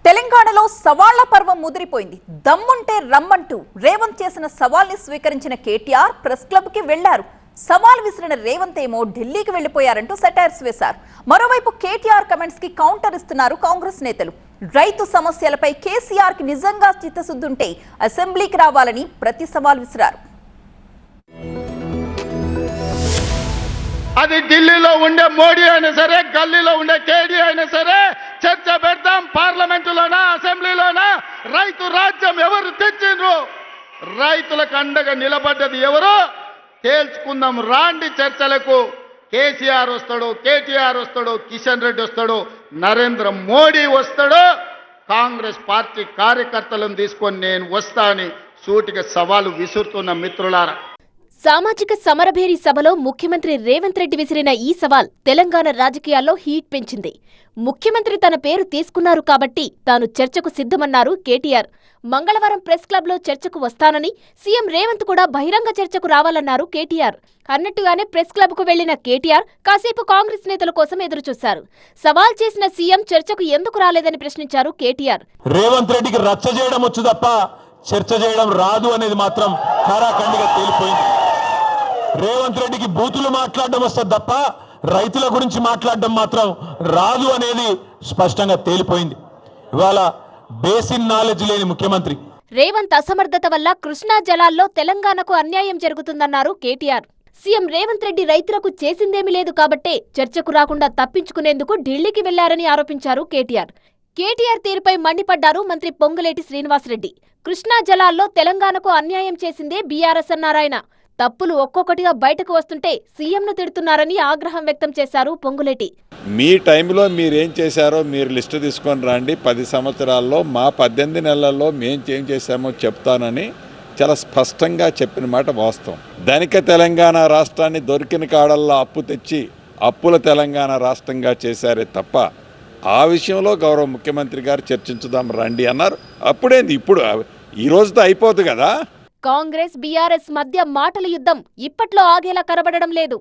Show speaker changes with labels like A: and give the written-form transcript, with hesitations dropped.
A: తెలంగాణలో సవాళ్ల పర్వం ముదిరిపోయింది. దమ్ముంటే రమ్మంటూ రేవంత్ చేసిన సవాల్ని స్వీకరించిన కేటీఆర్ ప్రెస్ క్లబ్ కి వెళ్లారు. సవాల్ విసిరిన రేవంత్ ఏమో ఢిల్లీకి వెళ్లిపోయారంటూ సెటైర్స్ వేశారు. మరోవైపు కేటీఆర్ కమెంట్స్ కి కౌంటర్ ఇస్తున్నారు కాంగ్రెస్ నేతలు. రైతు సమస్యలపై కేసీఆర్ కి నిజంగా చిత్తశుద్ధి ఉంటే అసెంబ్లీకి రావాలని ప్రతి సవాల్ విసిరారు.
B: అది ఢిల్లీలో ఉండే మోడీ అయినా సరే, గల్లీలో ఉండే కేడీ అయినా సరే, చర్చ పెడతాం. పార్లమెంటులోనా, అసెంబ్లీలోనా? రైతు రాజ్యం ఎవరు తెచ్చిండ్రు? రైతులకు అండగా నిలబడ్డది ఎవరు? తేల్చుకుందాం. రాండి చర్చలకు. కేసీఆర్ వస్తాడు, కేటీఆర్ వస్తాడు, కిషన్ రెడ్డి వస్తాడు, నరేంద్ర మోడీ వస్తాడు. కాంగ్రెస్ పార్టీ కార్యకర్తలను తీసుకొని నేను వస్తా అని సూటిగా సవాలు విసురుతున్న మిత్రులారా,
C: సామాజిక సమరభేరి సభలో ముఖ్యమంత్రి రేవంత్ రెడ్డి విసిరిన ఈ సవాల్ తెలంగాణ రాజకీయాల్లో హీట్ పెంచింది. ముఖ్యమంత్రి తన పేరు తీసుకున్నారు కాబట్టి తాను చర్చకు సిద్ధమన్నారు కేటీఆర్. మంగళవారం ప్రెస్ క్లబ్లో చర్చకు వస్తానని, సీఎం రేవంత్ కూడా బహిరంగ చర్చకు రావాలన్నారు కేటీఆర్. అన్నట్టుగానే ప్రెస్ క్లబ్కు వెళ్లిన కేటీఆర్ కాసేపు కాంగ్రెస్ నేతల కోసం ఎదురుచూశారు. సవాల్ చేసిన సీఎం చర్చకు ఎందుకు రాలేదని ప్రశ్నించారు కేటీఆర్.
D: రేవంత్ రెడ్డికి రచ్చ చేయడం వచ్చు తప్ప చర్చ చేయడం రాదు అనేది మాత్రం ఖరాఖండిగా తేలిపోయింది. రేవంత్ రెడ్డికి బూతులు మాట్లాడడం వస్తుంది తప్ప రైతుల గురించి మాట్లాడడం మాత్రం రాదు అనేది స్పష్టంగా తేలిపోయింది. ఇవాళ బేసిన్ నాలెడ్జ్ లేని ముఖ్యమంత్రి.
C: రేవంత్ అసమర్థత వల్ల కృష్ణా జలాల్లో తెలంగాణకు అన్యాయం జరుగుతుందన్నారు కేటీఆర్. సీఎం రేవంత్ రెడ్డి రైతులకు చేసిందేమీ లేదు కాబట్టే చర్చకు రాకుండా తప్పించుకునేందుకు ఢిల్లీకి వెళ్లారని ఆరోపించారు కేటీఆర్. కేటీఆర్ తీరుపై మండిపడ్డారు మంత్రి పొంగులేటి శ్రీనివాసరెడ్డి. కృష్ణా జలాల్లో తెలంగాణకు అన్యాయం చేసిందే బీఆర్ఎస్ అన్నారాయన. తప్పులు ఒక్కొక్కటిగా బయటకు వస్తుంటే సీఎంను తిడుతున్నారని ఆగ్రహం వ్యక్తం చేశారు పొంగులేటి.
E: మీ టైంలో మీరేం చేశారో మీరు లిస్టు తీసుకొని రండి. 10 సంవత్సరాల్లో మా 18 నెలల్లో మేం ఏం చేశామో చెప్తానని చాలా స్పష్టంగా చెప్పిన మాట వాస్తవం. ధనిక తెలంగాణ రాష్ట్రాన్ని దొరికిన కాడల్లో అప్పు తెచ్చి అప్పుల తెలంగాణ రాష్ట్రంగా చేశారే తప్ప ఆ విషయంలో గౌరవ ముఖ్యమంత్రి గారు చర్చించుదాం రండి అన్నారు. అప్పుడేంది, ఇప్పుడు ఈ రోజుతో అయిపోదు కదా.
C: కాంగ్రెస్ బీఆర్ఎస్ మధ్య మాటల యుద్ధం ఇప్పట్లో ఆగేలా కనబడడం లేదు.